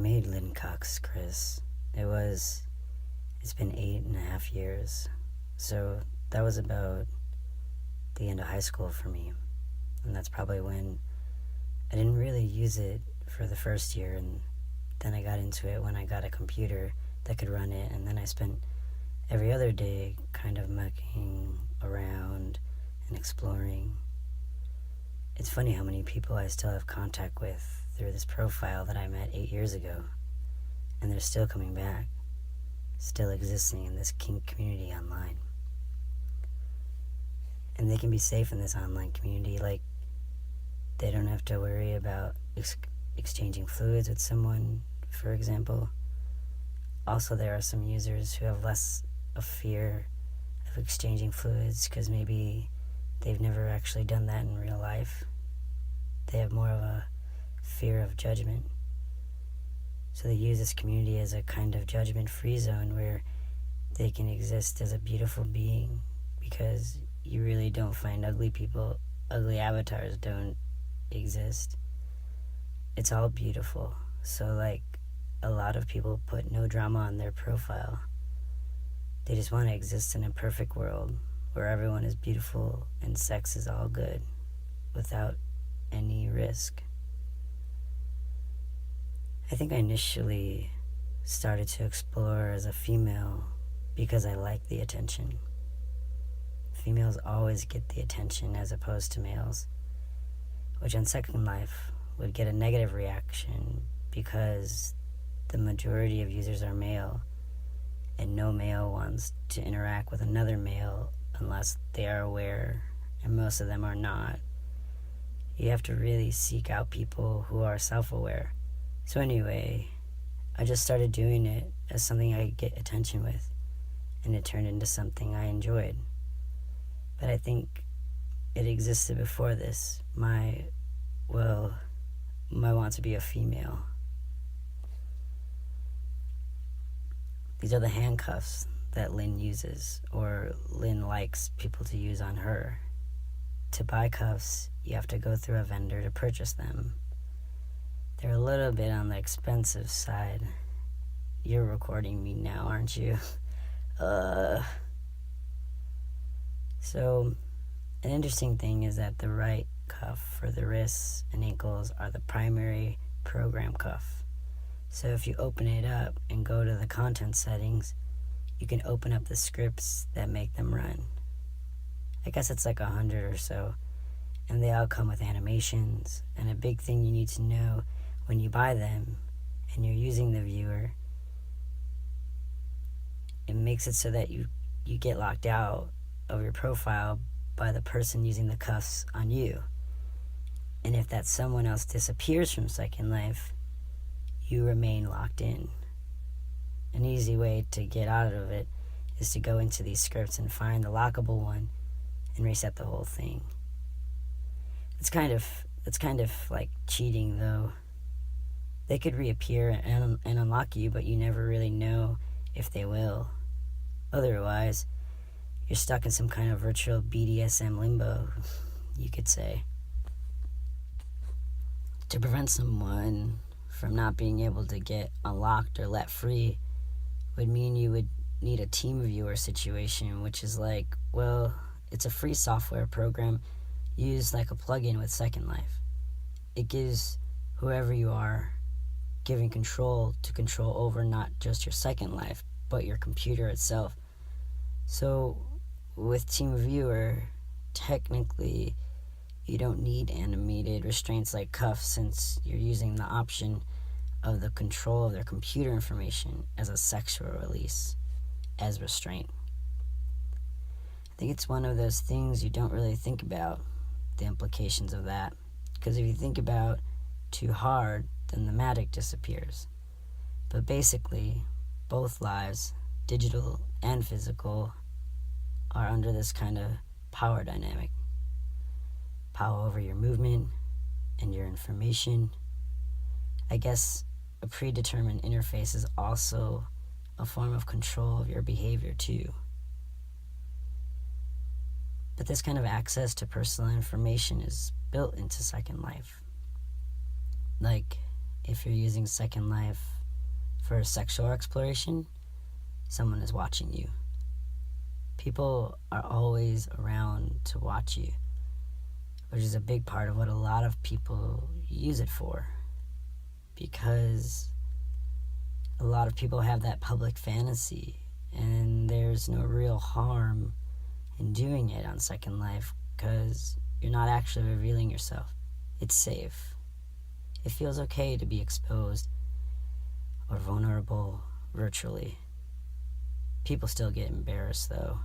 made Linqox Criss, it's been 8.5 years. So that was about the end of high school for me. And that's probably when I didn't really use it for the first year, and then I got into it when I got a computer that could run it, and then I spent every other day kind of mucking around and exploring. It's funny how many people I still have contact with through this profile that I met 8 years ago, and they're still coming back, still existing in this kink community online. And they can be safe in this online community, like they don't have to worry about exchanging fluids with someone, for example. Also, there are some users who have less of fear of exchanging fluids because maybe they've never actually done that in real life. They have more of a fear of judgment. So they use this community as a kind of judgment-free zone where they can exist as a beautiful being, because you really don't find ugly people. Ugly avatars don't exist. It's all beautiful. So like a lot of people put no drama on their profile. They just want to exist in a perfect world where everyone is beautiful and sex is all good without any risk. I think I initially started to explore as a female because I like the attention. Females always get the attention as opposed to males, which on Second Life would get a negative reaction because the majority of users are male, and no male wants to interact with another male unless they are aware, and most of them are not. You have to really seek out people who are self-aware. So anyway, I just started doing it as something I could get attention with, and it turned into something I enjoyed. But I think it existed before this, my want to be a female. These are the handcuffs that Lynn uses, or Lynn likes people to use on her. To buy cuffs, you have to go through a vendor to purchase them. They're a little bit on the expensive side. You're recording me now, aren't you? So, an interesting thing is that the right cuff for the wrists and ankles are the primary program cuff. So if you open it up and go to the content settings, you can open up the scripts that make them run. I guess it's like 100 or so, and they all come with animations. And a big thing you need to know when you buy them and you're using the viewer, it makes it so that you get locked out of your profile by the person using the cuffs on you. And if that someone else disappears from Second Life, you remain locked in. An easy way to get out of it is to go into these scripts and find the lockable one and reset the whole thing. It's kind of like cheating, though. They could reappear and unlock you, but you never really know if they will. Otherwise, you're stuck in some kind of virtual BDSM limbo, you could say. To prevent someone from not being able to get unlocked or let free would mean you would need a team viewer situation, which is like, it's a free software program used like a plugin with Second Life. It gives whoever you are given control to control over not just your Second Life, but your computer itself. So with Team Viewer, technically you don't need animated restraints like cuffs, since you're using the option of the control of their computer information as a sexual release as restraint. I think it's one of those things you don't really think about, the implications of that, because if you think about too hard, then the magic disappears. But basically, both lives, digital and physical, are under this kind of power dynamic. Power over your movement and your information. I guess a predetermined interface is also a form of control of your behavior too. But this kind of access to personal information is built into Second Life. Like, if you're using Second Life for sexual exploration, someone is watching you. People are always around to watch you, which is a big part of what a lot of people use it for, because a lot of people have that public fantasy, and there's no real harm in doing it on Second Life because you're not actually revealing yourself. It's safe. It feels okay to be exposed or vulnerable virtually. People still get embarrassed, though.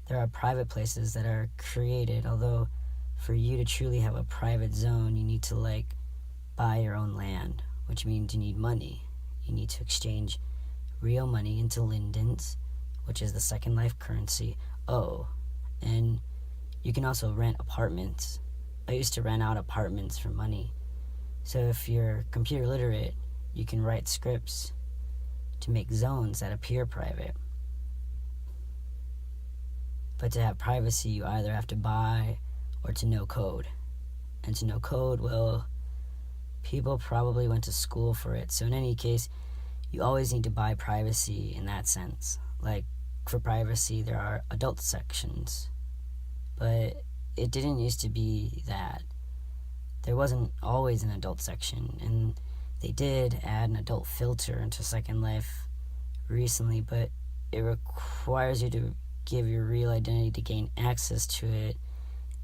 There are private places that are created, although for you to truly have a private zone, you need to, buy your own land, which means you need money. You need to exchange real money into lindens, which is the Second Life currency. Oh, and you can also rent apartments. I used to rent out apartments for money. So if you're computer literate, you can write scripts to make zones that appear private. But to have privacy, you either have to buy or to know code. And to know code, well, people probably went to school for it. So in any case, you always need to buy privacy in that sense. Like, for privacy, there are adult sections. But it didn't used to be that. There wasn't always an adult section, and they did add an adult filter into Second Life recently, but it requires you to give your real identity to gain access to it,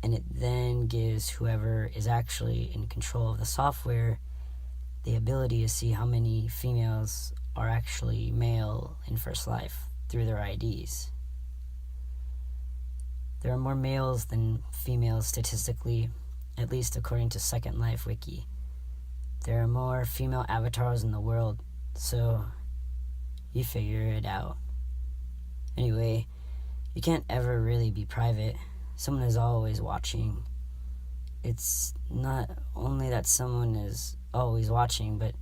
and it then gives whoever is actually in control of the software the ability to see how many females are actually male in First Life through their IDs. There are more males than females statistically, at least according to Second Life Wiki. There are more female avatars in the world, so you figure it out. Anyway, you can't ever really be private. Someone is always watching. It's not only that someone is always watching, but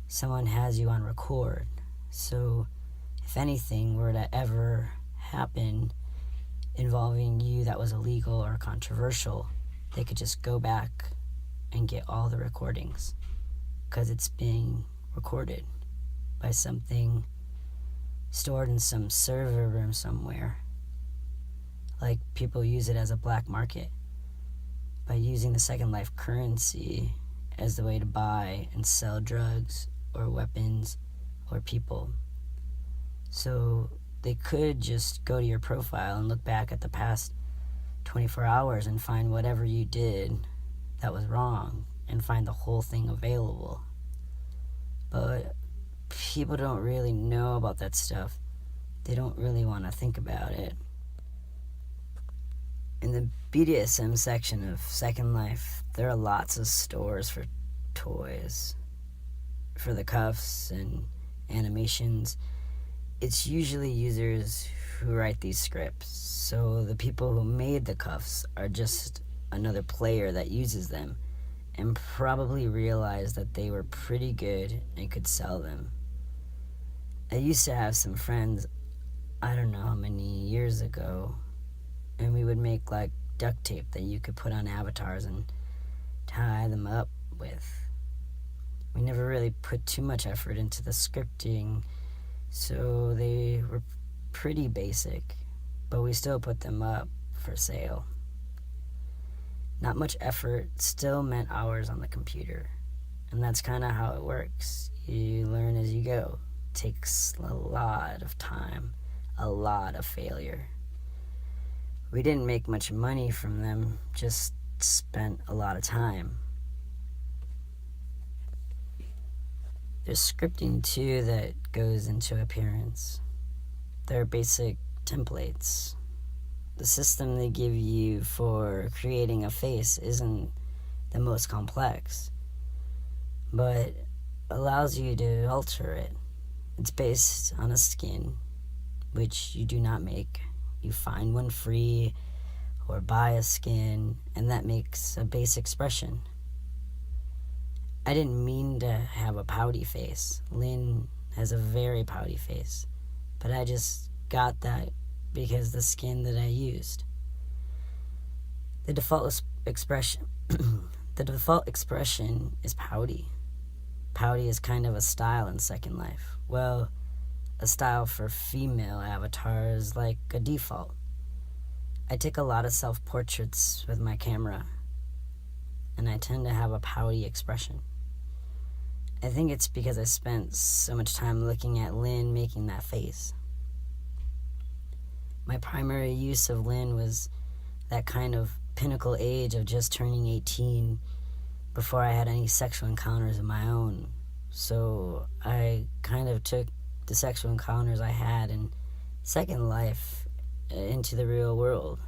someone has you on record. So if anything were to ever happen involving you that was illegal or controversial, they could just go back and get all the recordings because it's being recorded by something stored in some server room somewhere. Like, people use it as a black market by using the Second Life currency as the way to buy and sell drugs or weapons or people. So they could just go to your profile and look back at the past 24 hours and find whatever you did that was wrong and find the whole thing available. But people don't really know about that stuff. They don't really want to think about it. In the BDSM section of Second Life, there are lots of stores for toys. For the cuffs and animations, it's usually users who write these scripts. So the people who made the cuffs are just another player that uses them and probably realized that they were pretty good and could sell them. I used to have some friends, I don't know how many years ago, and we would make duct tape that you could put on avatars and tie them up with. We never really put too much effort into the scripting, so they were pretty basic, but we still put them up for sale. Not much effort still meant hours on the computer, and that's kind of how it works. You learn as you go. It takes a lot of time, a lot of failure. We didn't make much money from them, just spent a lot of time. There's scripting too that goes into appearance. There are basic templates. The system they give you for creating a face isn't the most complex, but allows you to alter it. It's based on a skin, which you do not make. You find one free or buy a skin, and that makes a base expression. I didn't mean to have a pouty face. Lynn has a very pouty face, but I just got that because the skin that I used. The default expression The default expression is pouty. Pouty is kind of a style in Second Life. Well, a style for female avatars like a default. I take a lot of self-portraits with my camera, and I tend to have a pouty expression. I think it's because I spent so much time looking at Lynn making that face. My primary use of Lynn was that kind of pinnacle age of just turning 18 before I had any sexual encounters of my own. So I kind of took the sexual encounters I had in Second Life into the real world.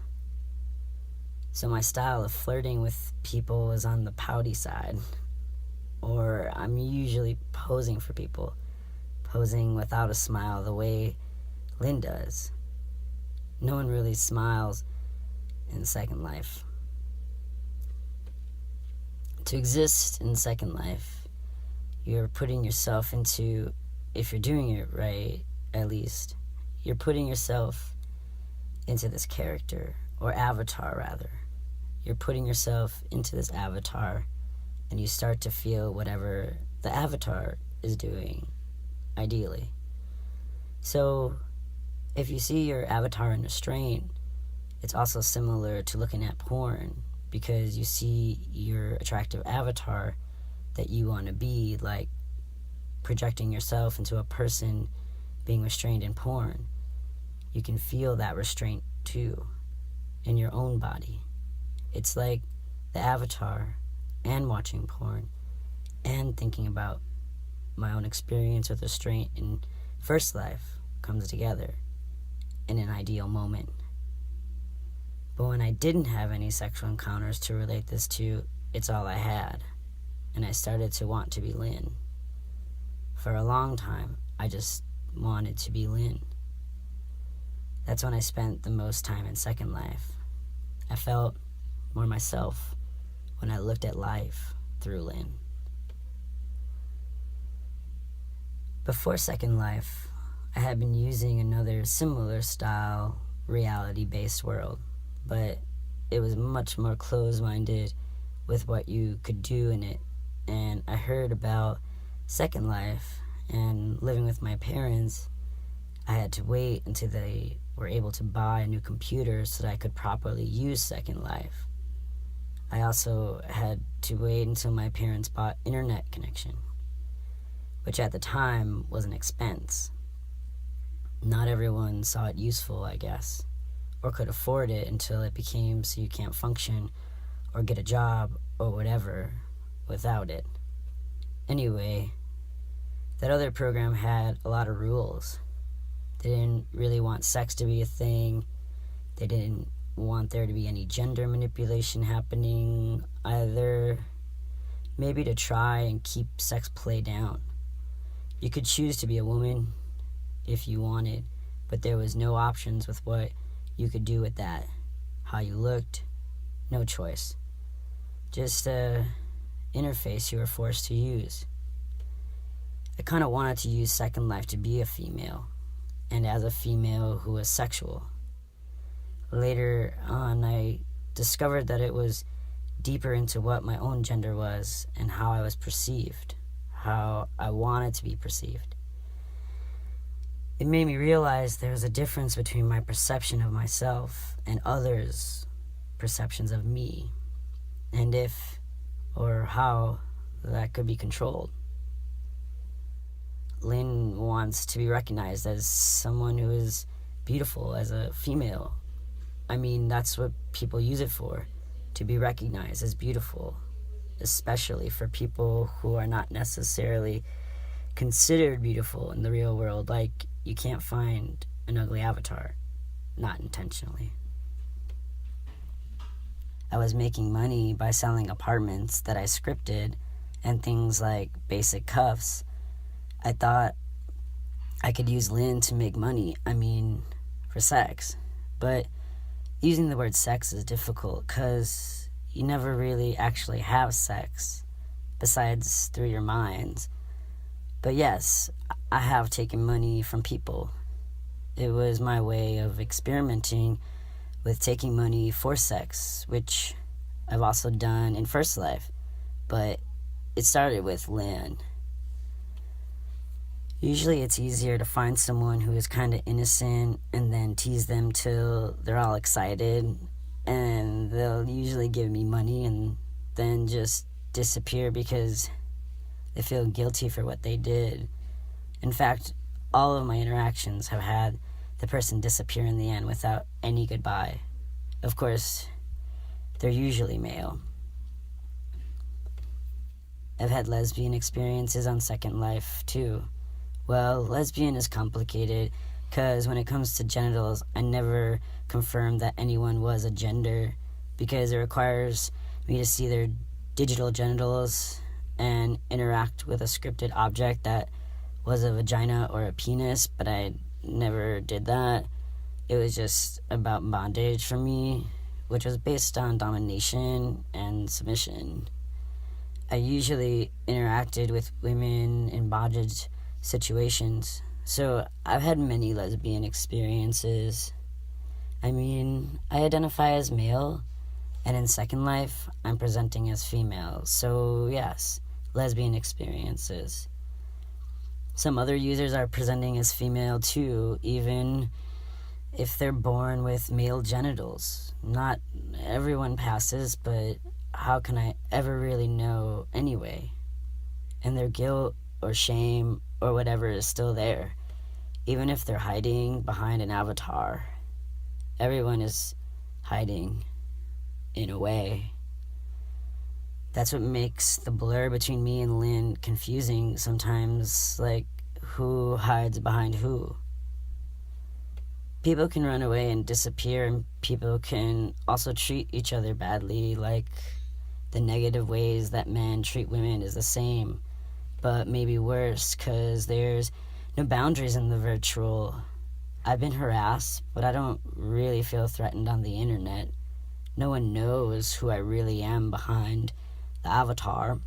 So my style of flirting with people was on the pouty side. Or I'm usually posing for people, posing without a smile the way Lynn does. No one really smiles in Second Life. To exist in Second Life, you're putting yourself into, if you're doing it right, at least, you're putting yourself into this character, or avatar rather. You're putting yourself into this avatar, and you start to feel whatever the avatar is doing, ideally. So, if you see your avatar in restraint, it's also similar to looking at porn, because you see your attractive avatar that you want to be, like projecting yourself into a person being restrained in porn. You can feel that restraint too in your own body. It's like the avatar and watching porn and thinking about my own experience with restraint in First Life comes together in an ideal moment. But when I didn't have any sexual encounters to relate this to, it's all I had. And I started to want to be Lynn. For a long time, I just wanted to be Lynn. That's when I spent the most time in Second Life. I felt more myself when I looked at life through Lynn. Before Second Life, I had been using another similar style, reality-based world, but it was much more closed-minded with what you could do in it. And I heard about Second Life, and living with my parents, I had to wait until they were able to buy a new computer so that I could properly use Second Life. I also had to wait until my parents bought internet connection, which at the time was an expense. Not everyone saw it useful, I guess, or could afford it until it became so you can't function or get a job or whatever without it. Anyway, that other program had a lot of rules. They didn't really want sex to be a thing. They didn't want there to be any gender manipulation happening either. Maybe to try and keep sex play down. You could choose to be a woman if you wanted, but there was no options with what you could do with that. How you looked, no choice. Just a interface you were forced to use. I kind of wanted to use Second Life to be a female, and as a female who was sexual. Later on, I discovered that it was deeper into what my own gender was and how I was perceived, how I wanted to be perceived. It made me realize there was a difference between my perception of myself and others' perceptions of me, and if or how that could be controlled. Lynn wants to be recognized as someone who is beautiful as a female. I mean, that's what people use it for, to be recognized as beautiful, especially for people who are not necessarily considered beautiful in the real world. Like, you can't find an ugly avatar, not intentionally. I was making money by selling apartments that I scripted and things like basic cuffs. I thought I could use Lynn to make money, for sex. But using the word sex is difficult because you never really actually have sex, besides through your minds. But yes, I have taken money from people. It was my way of experimenting with taking money for sex, which I've also done in First Life. but it started with Lynn. Usually it's easier to find someone who is kind of innocent and then tease them till they're all excited, and they'll usually give me money and then just disappear because they feel guilty for what they did. In fact, all of my interactions have had the person disappear in the end without any goodbye. Of course, they're usually male. I've had lesbian experiences on Second Life, too. Well, lesbian is complicated, because when it comes to genitals, I never confirmed that anyone was a gender, because it requires me to see their digital genitals and interact with a scripted object that was a vagina or a penis, but I never did that. It was just about bondage for me, which was based on domination and submission. I usually interacted with women in bondage situations, so I've had many lesbian experiences. I mean, I identify as male, and in Second Life, I'm presenting as female, so yes, lesbian experiences. Some other users are presenting as female too, even if they're born with male genitals. Not everyone passes, but how can I ever really know anyway? And their guilt or shame or whatever is still there, even if they're hiding behind an avatar. Everyone is hiding, in a way. That's what makes the blur between me and Lynn confusing sometimes, like who hides behind who. People can run away and disappear, and people can also treat each other badly, like the negative ways that men treat women is the same, but maybe worse, because there's no boundaries in the virtual. I've been harassed, but I don't really feel threatened on the internet. No one knows who I really am behind the avatar.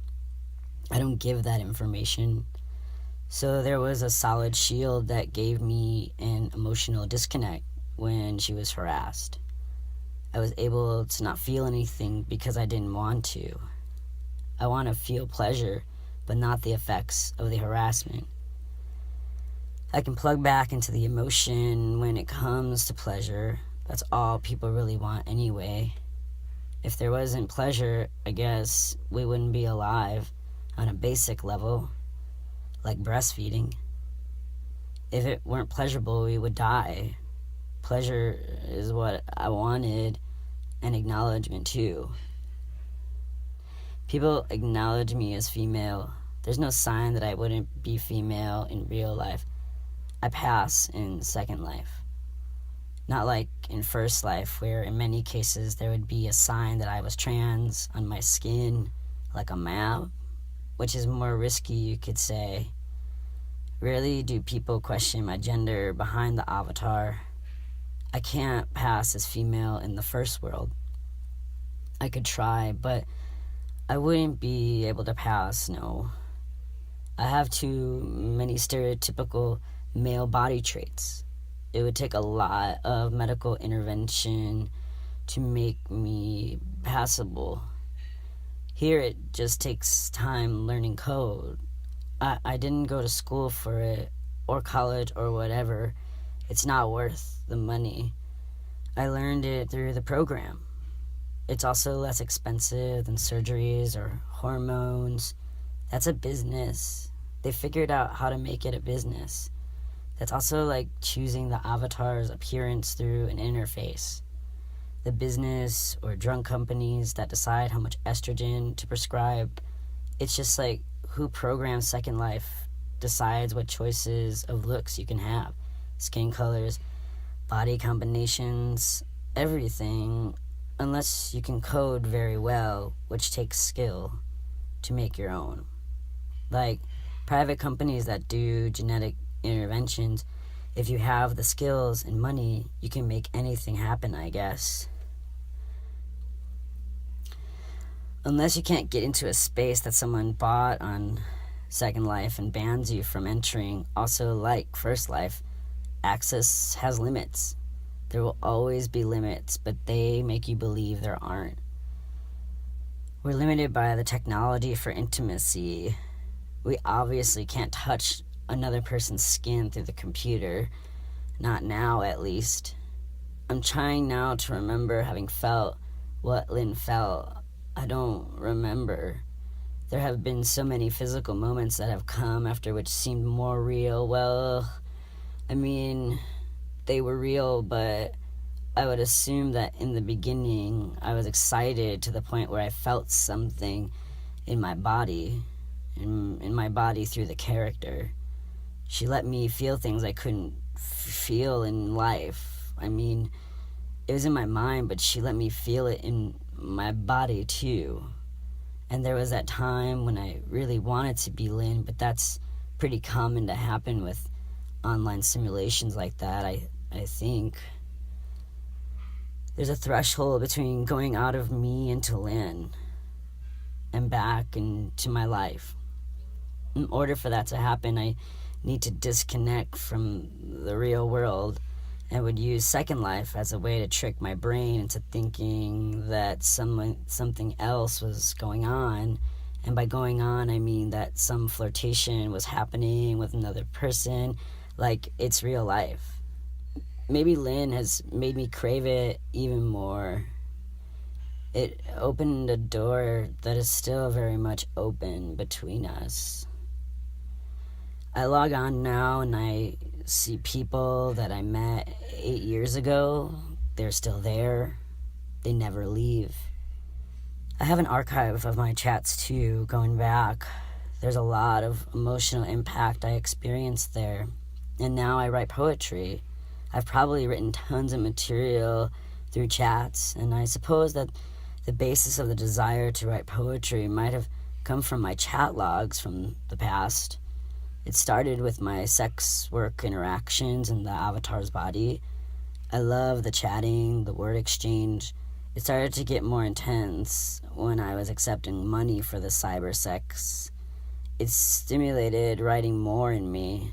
I don't give that information. So there was a solid shield that gave me an emotional disconnect when she was harassed. I was able to not feel anything because I didn't want to. I want to feel pleasure, but not the effects of the harassment. I can plug back into the emotion when it comes to pleasure. That's all people really want anyway. If there wasn't pleasure, I guess we wouldn't be alive on a basic level, like breastfeeding. If it weren't pleasurable, we would die. Pleasure is what I wanted, and acknowledgement too. People acknowledge me as female. There's no sign that I wouldn't be female in real life. I pass in Second Life. Not like in First Life, where in many cases there would be a sign that I was trans on my skin, like a map, which is more risky, you could say. Rarely do people question my gender behind the avatar. I can't pass as female in the first world. I could try, but I wouldn't be able to pass, no. I have too many stereotypical male body traits. It would take a lot of medical intervention to make me passable. Here it just takes time learning code. I didn't go to school for it, or college, or whatever. It's not worth the money. I learned it through the program. It's also less expensive than surgeries or hormones. That's a business. They figured out how to make it a business. That's also like choosing the avatar's appearance through an interface. The business or drug companies that decide how much estrogen to prescribe, it's just like who programs Second Life decides what choices of looks you can have. Skin colors, body combinations, everything, unless you can code very well, which takes skill to make your own. Like private companies that do genetic interventions, if you have the skills and money, you can make anything happen, I guess. Unless you can't get into a space that someone bought on Second Life and bans you from entering. Also, like First Life, access has limits. There will always be limits, but they make you believe there aren't. We're limited by the technology for intimacy. We obviously can't touch another person's skin through the computer. Not now, at least. I'm trying now to remember having felt what Lynn felt. I don't remember. There have been so many physical moments that have come after which seemed more real. Well, I mean, they were real, but I would assume that in the beginning I was excited to the point where I felt something in my body, in my body through the character. She let me feel things I couldn't feel in life. I mean, it was in my mind, but she let me feel it in my body too. And there was that time when I really wanted to be Lynn, but that's pretty common to happen with online simulations like that, I think. There's a threshold between going out of me into Lynn and back into my life. In order for that to happen, I need to disconnect from the real world and would use Second Life as a way to trick my brain into thinking that something else was going on. And by going on, I mean that some flirtation was happening with another person, like it's real life. Maybe Lynn has made me crave it even more. It opened a door that is still very much open between us. I log on now and I see people that I met 8 years ago. They're still there. They never leave. I have an archive of my chats too, going back. There's a lot of emotional impact I experienced there. And now I write poetry. I've probably written tons of material through chats, and I suppose that the basis of the desire to write poetry might have come from my chat logs from the past. It started with my sex work interactions in the avatar's body. I love the chatting, the word exchange. It started to get more intense when I was accepting money for the cyber sex. It stimulated writing more in me.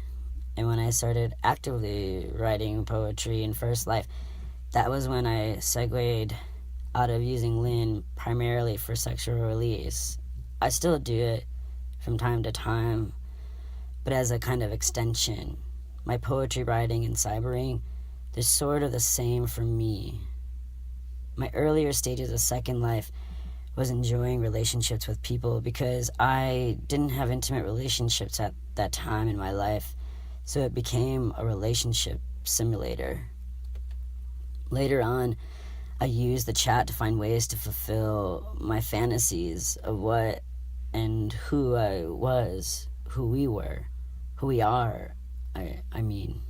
And when I started actively writing poetry in First Life, that was when I segued out of using Lynn primarily for sexual release. I still do it from time to time, but as a kind of extension. My poetry writing and cybering, they're sort of the same for me. My earlier stages of Second Life was enjoying relationships with people because I didn't have intimate relationships at that time in my life. So it became a relationship simulator. Later on, I used the chat to find ways to fulfill my fantasies of what and who I was, who we were, who we are, I mean.